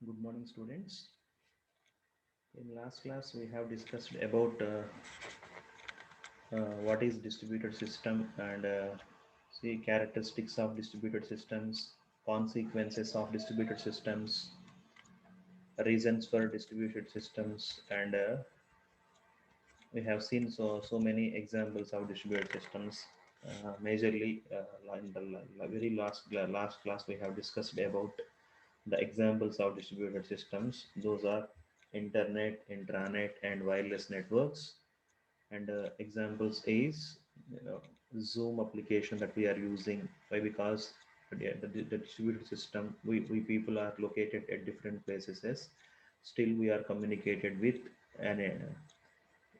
Good morning, students. In last class, we have discussed about what is distributed system and see characteristics of distributed systems, consequences of distributed systems, reasons for distributed systems, and we have seen so many examples of distributed systems. Majorly, in the very last class, we have discussed about the examples of distributed systems. Those are internet, intranet, and wireless networks. And examples is you know, Zoom application that we are using. Why? Because the distributed system, we people are located at different places. Yes. Still, we are communicated with, and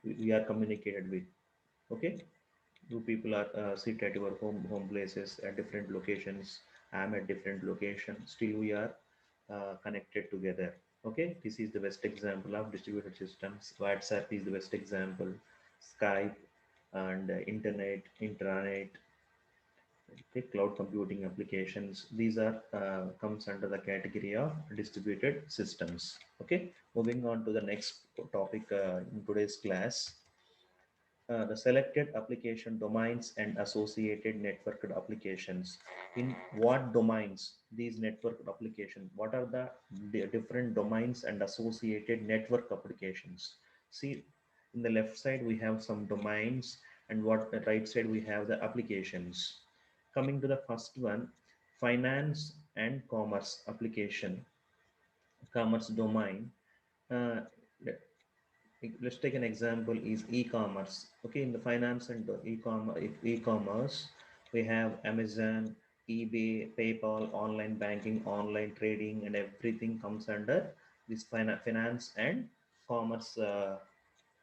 we are communicated with. Okay, you people are sit at your home places at different locations. I am at different location. Still, we are connected together. Okay, this is the best example of distributed systems. WhatsApp is the best example. Skype and internet, intranet, okay, cloud computing applications. These are comes under the category of distributed systems. Okay, moving on to the next topic in today's class, the selected application domains and associated networked applications. In what domains these networked applications? What are the different domains and associated network applications? See, in the left side we have some domains, and what the right side we have the applications. Coming to the first one, finance and commerce application, commerce domain. Uh, let's take an example is e-commerce. Okay, in the finance and the e-commerce, we have Amazon, eBay, PayPal, online banking, online trading, and everything comes under this finance and commerce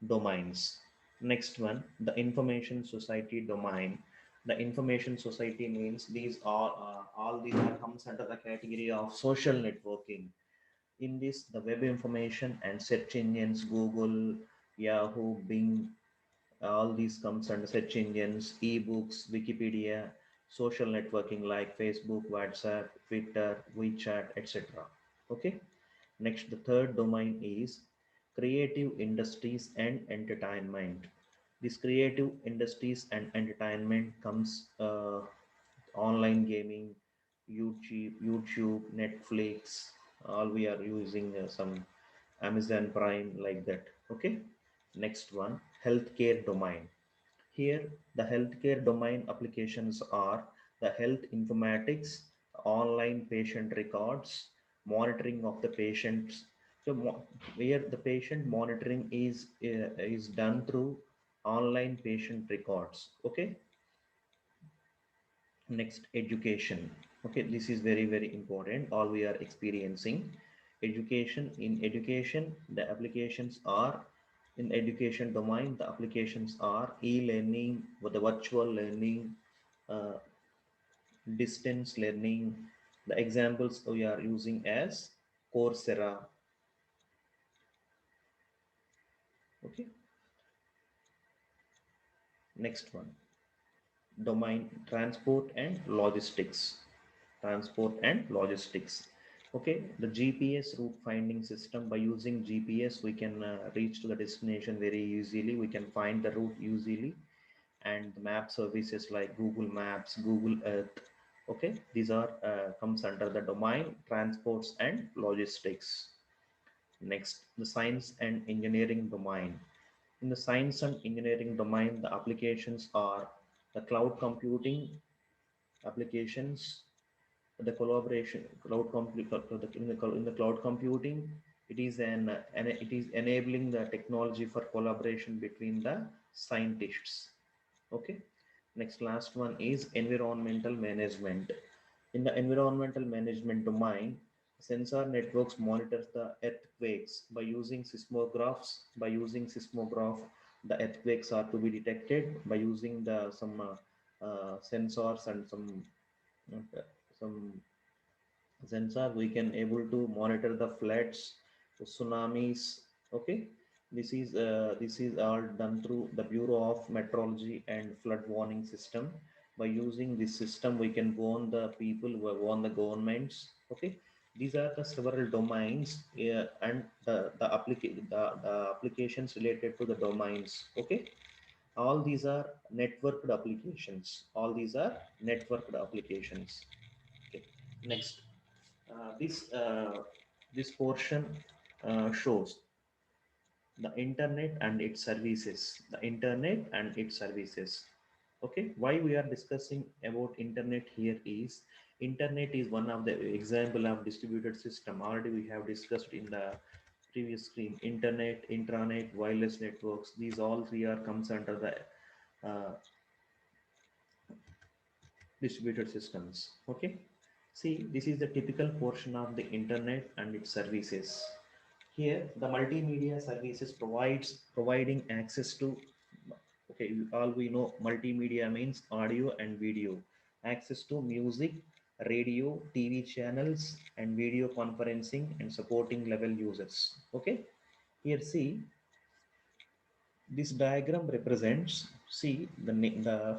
domains. Next one, the information society domain. The information society means these are all these are comes under the category of social networking. In this, the web information and search engines, Google, Yahoo, Bing, all these comes under search engines, ebooks, Wikipedia, social networking like Facebook, WhatsApp, Twitter, WeChat, etc. Okay. Next, the third domain is creative industries and entertainment. This creative industries and entertainment comes online gaming, YouTube, Netflix. All we are using some Amazon Prime like that. Okay. Next one, healthcare domain. Here, the healthcare domain applications are the health informatics, online patient records, monitoring of the patients. So, where the patient monitoring is done through online patient records. Okay. Next, education. Okay, this is very important. All we are experiencing education. In education, the applications are in education domain. The applications are e-learning, with the virtual learning, uh, distance learning. The examples we are using as Coursera. Okay. Next one, domain transport and logistics. Transport and logistics. Okay, the GPS route finding system. By using GPS we can reach to the destination very easily. We can find the route easily. And the map services like Google Maps, Google Earth. Okay, these are comes under the domain transports and logistics. Next, the science and engineering domain. In the science and engineering domain, the applications are the cloud computing applications, the collaboration, in the cloud computing. It is it is enabling the technology for collaboration between the scientists. Okay. Next, last one is environmental management. In the environmental management domain, sensor networks monitors the earthquakes by using seismographs. By using seismograph, the earthquakes are to be detected by using the some sensors and uh, some sensor. We can able to monitor the floods, the tsunamis. Okay, this is all done through the Bureau of Meteorology and Flood Warning System. By using this system we can warn the people, warn the governments. Okay, These are the several domains and the applications related to the domains. Okay, all these are networked applications. All these are networked applications. Okay, next, this portion shows the internet and its services. The internet and its services. Okay, why we are discussing about internet here is internet is one of the example of distributed system. Already we have discussed in the previous screen. Internet, intranet, wireless networks, these all three are comes under the uh, distributed systems. Okay, see, this is the typical portion of the internet and its services. Here the multimedia services providing access to, okay, all we know multimedia means audio and video, access to music, radio, TV channels, and video conferencing and supporting level users. Okay, here see, this diagram represents, see the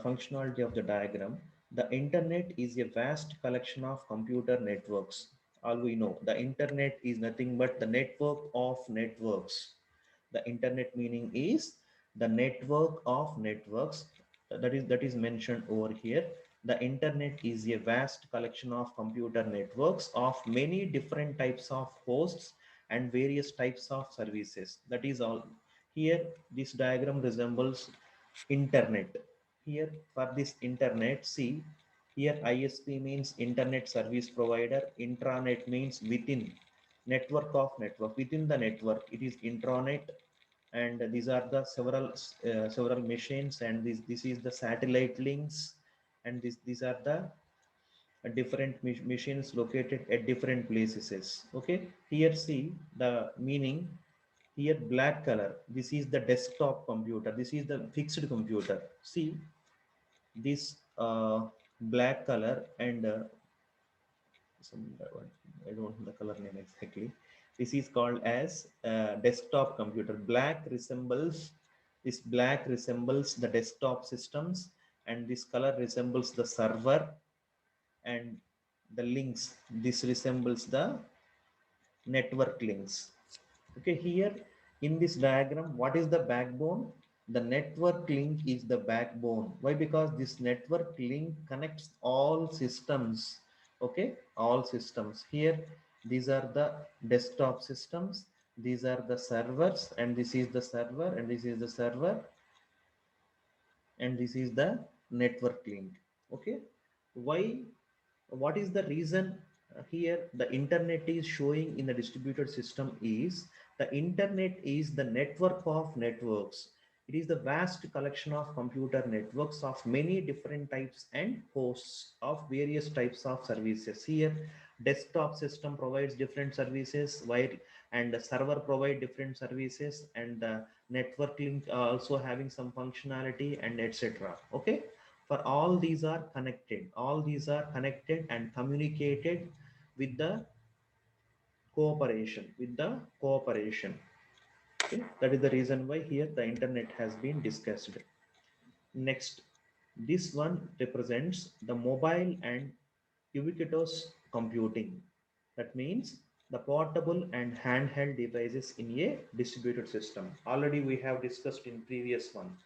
functionality of the diagram. The internet is a vast collection of computer networks. All we know, the internet is nothing but the network of networks. The internet meaning is the network of networks. That is mentioned over here. The internet is a vast collection of computer networks of many different types of hosts and various types of services. That is all. Here this diagram resembles internet. Here for this internet, see, here ISP means internet service provider, intranet means within, network of network, within the network it is intranet. And these are the several machines, and this is the satellite links, and these are the different machines located at different places. Okay, here see the meaning. Here black color, this is the desktop computer, this is the fixed computer. See this black color and some I don't know the color name exactly. This is called as desktop computer. Black resembles the desktop systems, and this color resembles the server, and the links, this resembles the network links. Okay, here in this diagram, what is the backbone? The network link is the backbone. Why? Because this network link connects all systems. Okay, all systems. Here, these are the desktop systems. These are the servers, and this is the server, and this is the server, and this is the network link. Okay, why, what is the reason here the internet is showing in the distributed system is the internet is the network of networks. It is the vast collection of computer networks of many different types and hosts of various types of services. Here desktop system provides different services, while and the server provide different services, and the network link also having some functionality, and etc. Okay, for all these are connected, all these are connected and communicated with the cooperation. Okay, that is the reason why here the internet has been discussed. Next, this one represents the mobile and ubiquitous computing. That means the portable and handheld devices in a distributed system. Already we have discussed in previous one.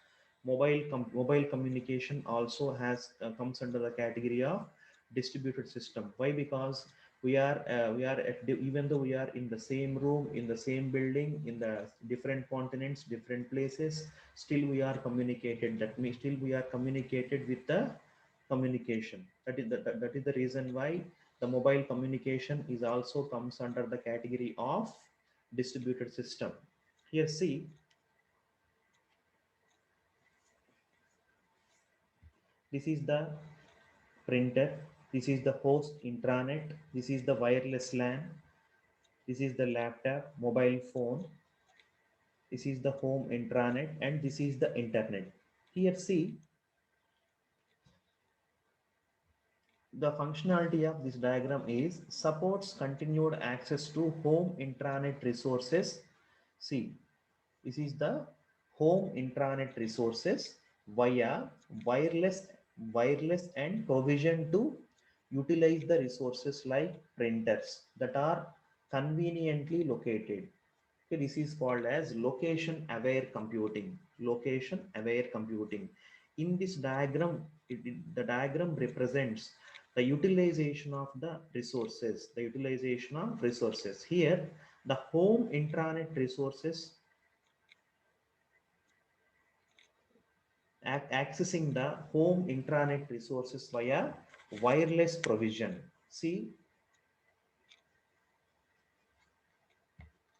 Mobile communication also has comes under the category of distributed system. Why? Because we are even though we are in the same room, in the same building, in the different continents, different places, still we are communicated. That means still we are communicated with the communication. That is the reason why the mobile communication is also comes under the category of distributed system. Here see, this is the printer, this is the host intranet, this is the wireless LAN, this is the laptop, mobile phone, this is the home intranet, and this is the internet. Here see, the functionality of this diagram is supports continued access to home intranet resources. See, this is the home intranet resources via wireless wireless and provision to utilize the resources like printers that are conveniently located. Okay, this is called as location aware computing. Location aware computing. In this diagram, the diagram represents the utilization of the resources. The utilization of resources. Here, the home intranet resources accessing the home intranet resources via wireless provision. See,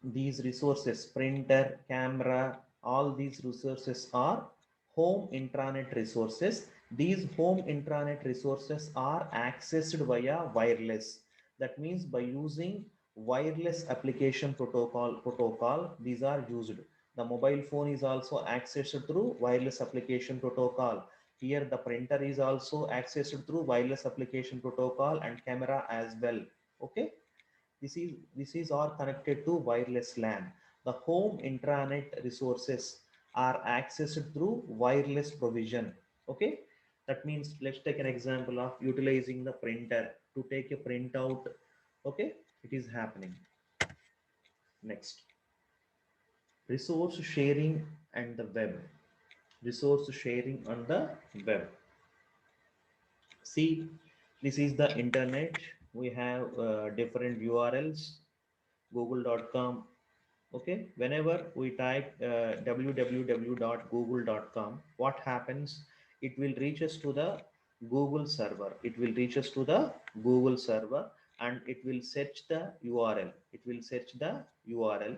these resources, printer, camera, all these resources are home intranet resources. These home intranet resources are accessed via wireless. That means by using wireless application protocol, these are used. The mobile phone is also accessed through wireless application protocol. Here the printer is also accessed through wireless application protocol and camera as well. Okay, this is all connected to wireless LAN. The home intranet resources are accessed through wireless provision. Okay, that means let's take an example of utilizing the printer to take a printout. Okay, it is happening. Next, resource sharing and the web. Resource sharing on the web. See, this is the internet. We have different URLs, google.com. Okay, whenever we type www.google.com, what happens? It will reach us to the Google server. It will reach us to the Google server, and it will search the URL. It will search the URL,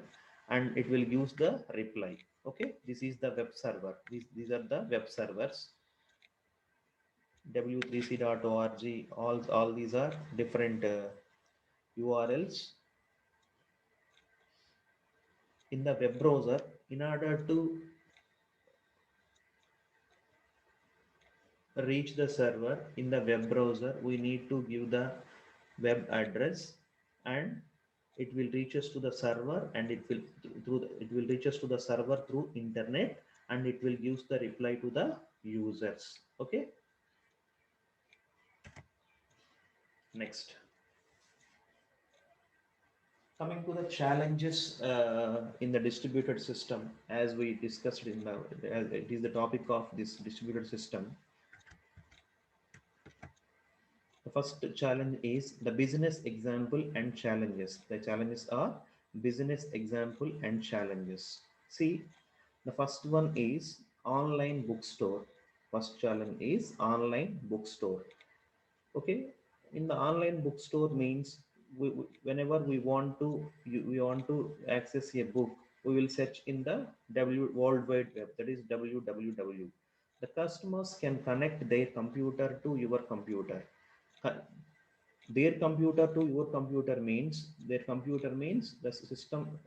and it will use the reply. Okay, this is the web server. These are the web servers. w3c.org, all these are different URLs in the web browser. In order to reach the server in the web browser, we need to give the web address, and it will reach us to the server, and it will reach us to the server through internet, and it will use the reply to the users. Okay, next, coming to the challenges in the distributed system, as we discussed in the, as it is the topic of this distributed system. The first challenge is the business example and challenges. The challenges are business example and challenges. See, the first one is online bookstore. First challenge is online bookstore. Okay, in the online bookstore means whenever we want to access a book, we will search in the World Wide Web. That is www. The customers can connect their computer to your computer. Their computer to your computer means their computer means the system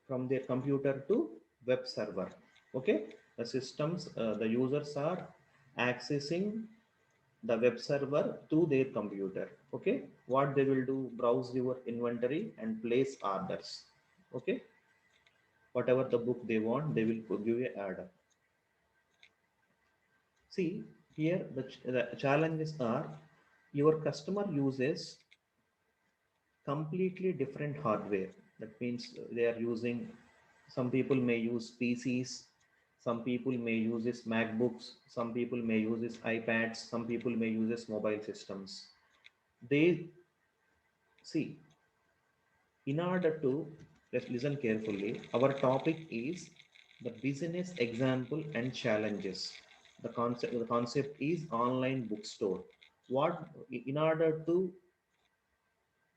from their computer to web server. Okay, the systems, the users are accessing the web server through their computer. Okay, what they will do, browse your inventory and place orders. Okay, whatever the book they want, they will give a order. See, here the challenges are your customer uses completely different hardware. That means they are using, some people may use PCs, some people may use this MacBooks, some people may use this iPads, some people may use this mobile systems. They see, in order to, let's listen carefully. Our topic is the business example and challenges. The concept is online bookstore. What, in order to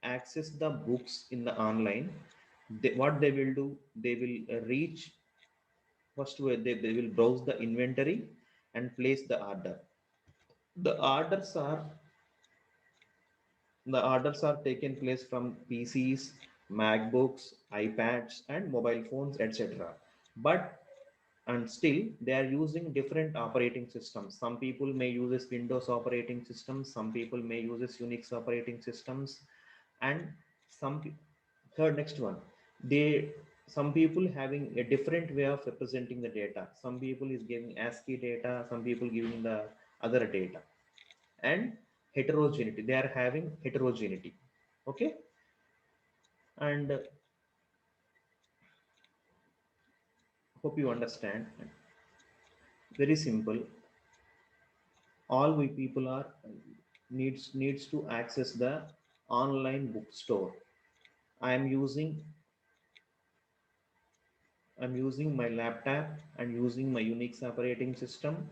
access the books in the online, what they will do, they will reach first way, they will browse the inventory and place the order. The orders are the orders are taken place from PCs, MacBooks, iPads, and mobile phones, etc. But and still they are using different operating systems. Some people may use this Windows operating systems, some people may use this Unix operating systems, and some third, next one, they, some people having a different way of representing the data. Some people is giving ASCII data, some people giving the other data. And heterogeneity. They are having heterogeneity. Okay. And hope you understand. Very simple. All we people are needs to access the online bookstore. I am using I'm using my laptop and using my Unix operating system.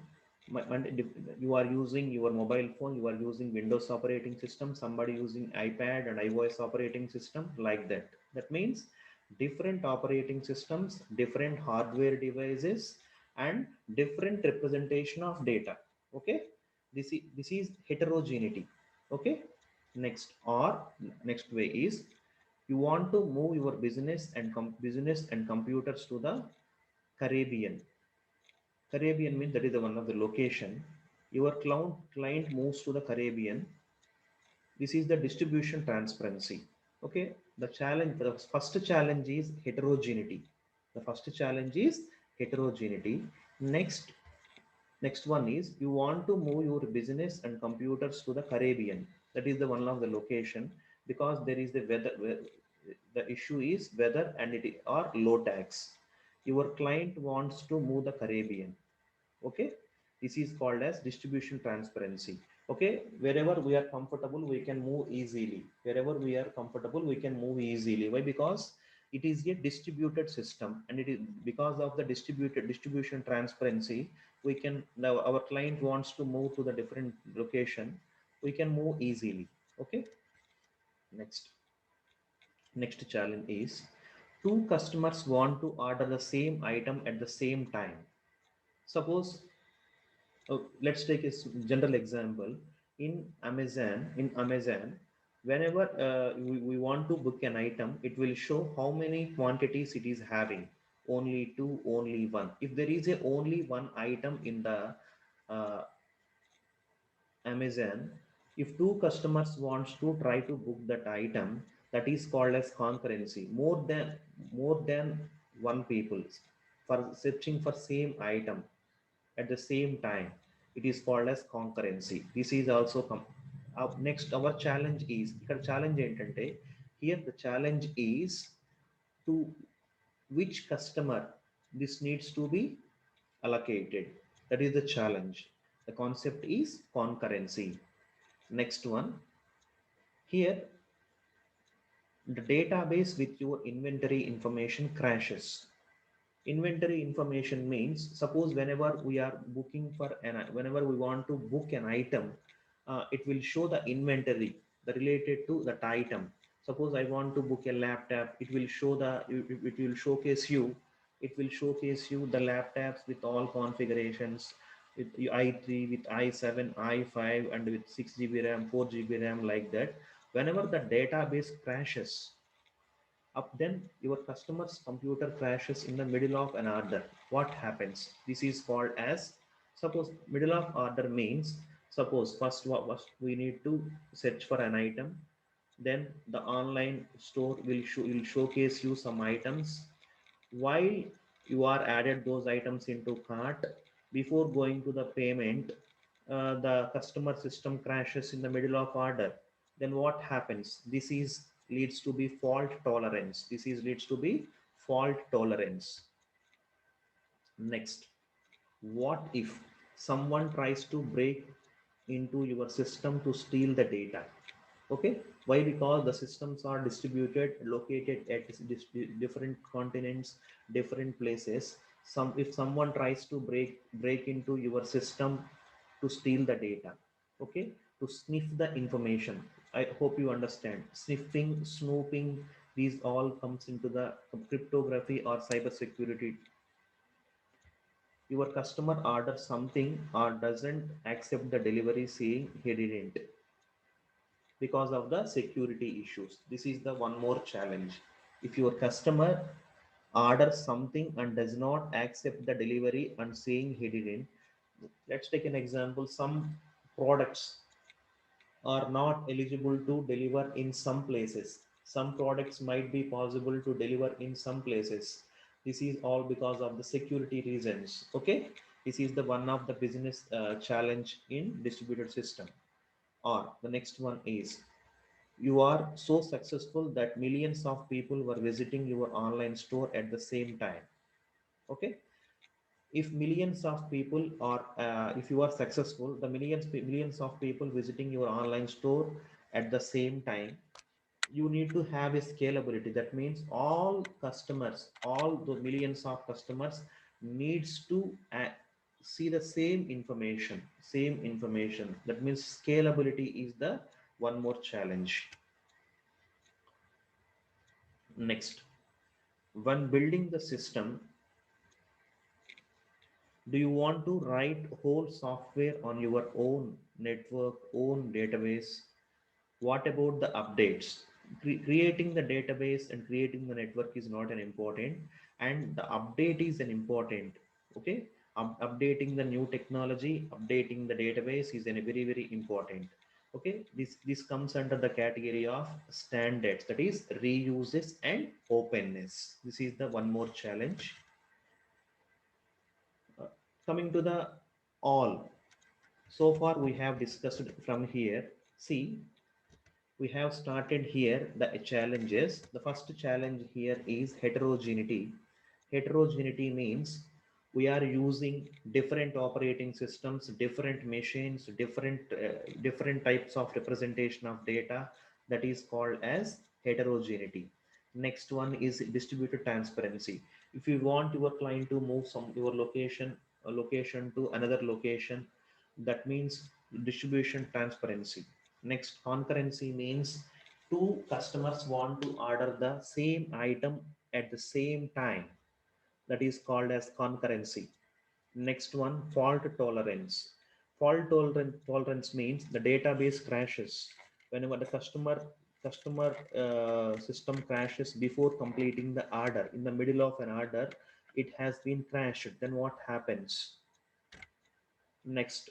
And you are using your mobile phone, you are using Windows operating system, somebody using iPad and iOS operating system, like that. That means different operating systems, different hardware devices, and different representation of data. Okay, this is heterogeneity. Okay, next way is, you want to move your business and computers to the Caribbean. Caribbean means that is the one of the location. Your client moves to the Caribbean. This is the distribution transparency. Okay, the first challenge is heterogeneity. The first challenge is heterogeneity. Next one is, you want to move your business and computers to the Caribbean. That is the one of the location, because there is the weather. The issue is weather and it or low tax. Your client wants to move the Caribbean. Okay, this is called as distribution transparency. Okay, wherever we are comfortable, we can move easily. Wherever we are comfortable, we can move easily. Why? Because it is a distributed system, and it is because of the distributed distribution transparency, we can now, our client wants to move to the different location, we can move easily. Okay, next challenge is, two customers want to order the same item at the same time. Suppose, let's take a general example. In Amazon, whenever we want to book an item, it will show how many quantities it is having. Only two, only one. If there is a only one item in the uh, Amazon, if two customers wants to try to book that item, that is called as concurrency. More than one people for searching for same item at the same time, it is called as concurrency. This is also next. Our challenge is, ఇక్కడ challenge ఏంటంటే, here the challenge is to which customer this needs to be allocated. That is the challenge. The concept is concurrency. Next one, here the database with your inventory information crashes. Inventory information means, suppose whenever we are booking for whenever we want to book an item, it will show the inventory the related to that item. Suppose I want to book a laptop, it will show it will showcase you the laptops with all configurations, with i3, with i7, i5, and with 6 GB RAM, 4 GB RAM, like that. Whenever the database crashes up, then your customer's computer crashes in the middle of an order, what happens? This is called as, suppose middle of order means, suppose first we need to search for an item, then the online store will showcase you some items. While you are added those items into cart, before going to the payment, the customer system crashes in the middle of order. Then what happens? This is leads to be fault tolerance. This is leads to be fault tolerance. Next, what if someone tries to break into your system to steal the data? Okay, why? Because the systems are distributed, located at different continents, different places. If someone tries to break into your system to steal the data, okay, to sniff the information, I hope you understand. Sniffing, snooping, these all comes into the cryptography or cyber security. Your customer orders something or doesn't accept the delivery, saying he didn't, because of the security issues. This is the one more challenge. If your customer orders something and does not accept the delivery and saying he didn't, let's take an example. Some products are not eligible to deliver in some places. Some products might be possible to deliver in some places. This is all because of the security reasons. Okay, this is the one of the business challenge in distributed system. Or the next one is you are so successful that millions of people were visiting your online store at the same time. Okay, if millions of people are if you are successful, the millions of people visiting your online store at the same time, you need to have a scalability. That means all customers, all the millions of customers needs to see the same information. That means scalability is the one more challenge. Next, when building the system, do you want to write whole software on your own network, own database? What about the updates? Creating the database and creating the network is not an important, and the update is an important. Okay, updating the new technology, updating the database is a very very important. Okay, this comes under the category of standards, that is reuses and openness. This is the one more challenge. Uh, Coming to the all, so far we have discussed from here. See, we have started here the challenges. The first challenge here is heterogeneity. Heterogeneity means we are using different operating systems, different machines, different types of representation of data. That is called as heterogeneity. Next one is distributed transparency. If you want your client to move some your location to another location, that means distribution transparency. Next, concurrency means two customers want to order the same item at the same time. That is called as concurrency. Next one, fault tolerance. Fault tolerance means the database crashes whenever the customer system crashes before completing the order. In the middle of an order, it has been crashed. Then what happens? Next,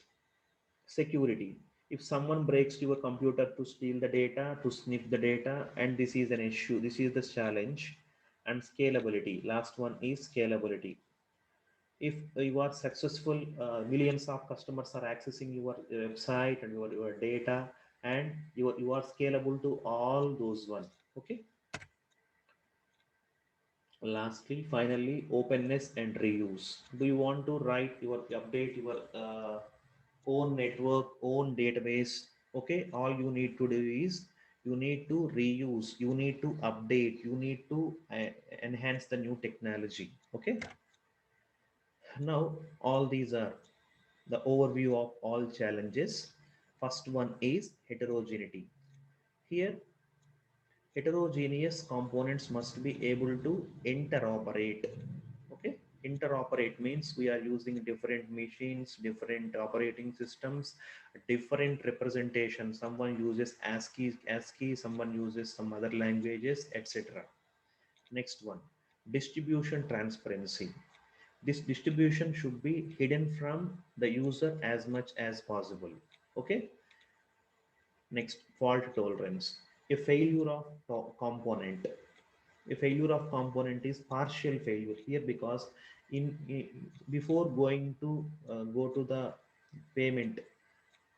security. If someone breaks your computer to steal the data, to sniff the data, and this is an issue, this is the challenge. And scalability, last one is scalability. If you are successful, millions of customers are accessing your website and your data, and you are scalable to all those one. Okay, lastly, finally, openness and reuse. Do you want to write your update your own network, own database? Okay, all you need to do is you need to reuse, you need to update, you need to enhance the new technology. Okay, now all these are the overview of all challenges. First one is heterogeneity. Here, heterogeneous components must be able to interoperate. Okay, interoperate means we are using different machines, different operating systems, different representation. Someone uses ASCII, someone uses some other languages, etc. Next one, distribution transparency. This distribution should be hidden from the user as much as possible. Okay, next, fault tolerance. A failure of component. A failure of component is partial failure here, because before going to go to the payment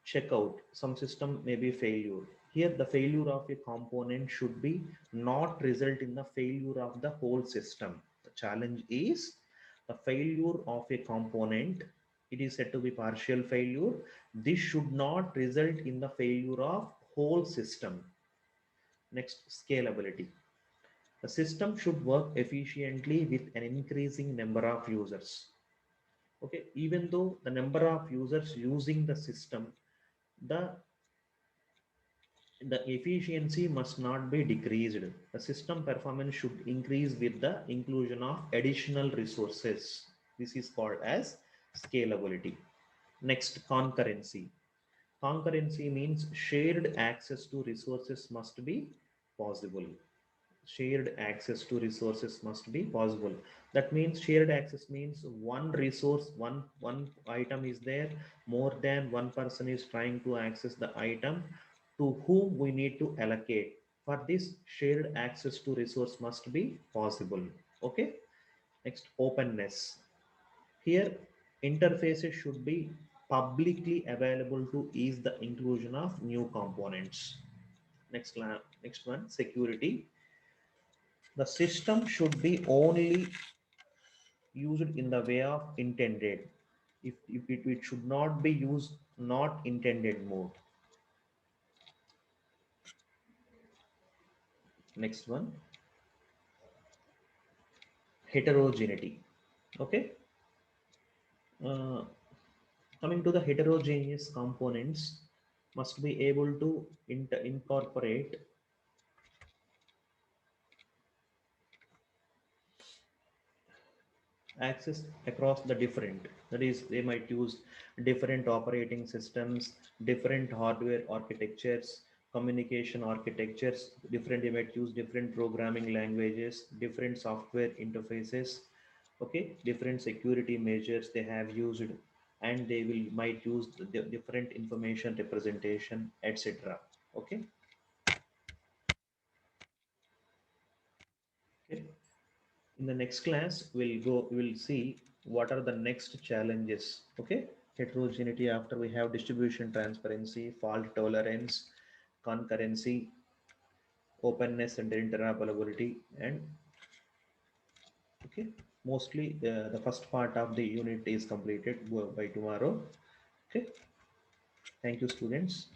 checkout, some system may be failure. Here the failure of a component should be not result in the failure of the whole system. The challenge is the failure of a component, it is said to be partial failure. This should not result in the failure of whole system. Next, scalability. The system should work efficiently with an increasing number of users. Okay, even though the number of users using the system, the efficiency must not be decreased. The system performance should increase with the inclusion of additional resources. This is called as scalability. Next, concurrency. Concurrency means shared access to resources must be possible. Shared access to resources must be possible. That means shared access means one resource, one item is there, more than one person is trying to access the item, to whom we need to allocate. For this, shared access to resource must be possible. Okay, next, openness. Here interfaces should be publicly available to ease the inclusion of new components. Next one, security. The system should be only used in the way of intended. If it should not be used not intended mode. Next one, heterogeneity. Okay. Uh, Coming to the heterogeneous components, must be able to incorporate access across the different, that is they might use different operating systems, different hardware architectures, communication architectures, different, they might use different programming languages, different software interfaces, okay, different security measures they have used, and they will might use the different information representation, etc. Okay. Okay. In the next class we'll see what are the next challenges. Okay. Heterogeneity, after we have distribution transparency, fault tolerance, concurrency, openness and interoperability, and okay, mostly the first part of the unit is completed by tomorrow. Okay. Thank you, students.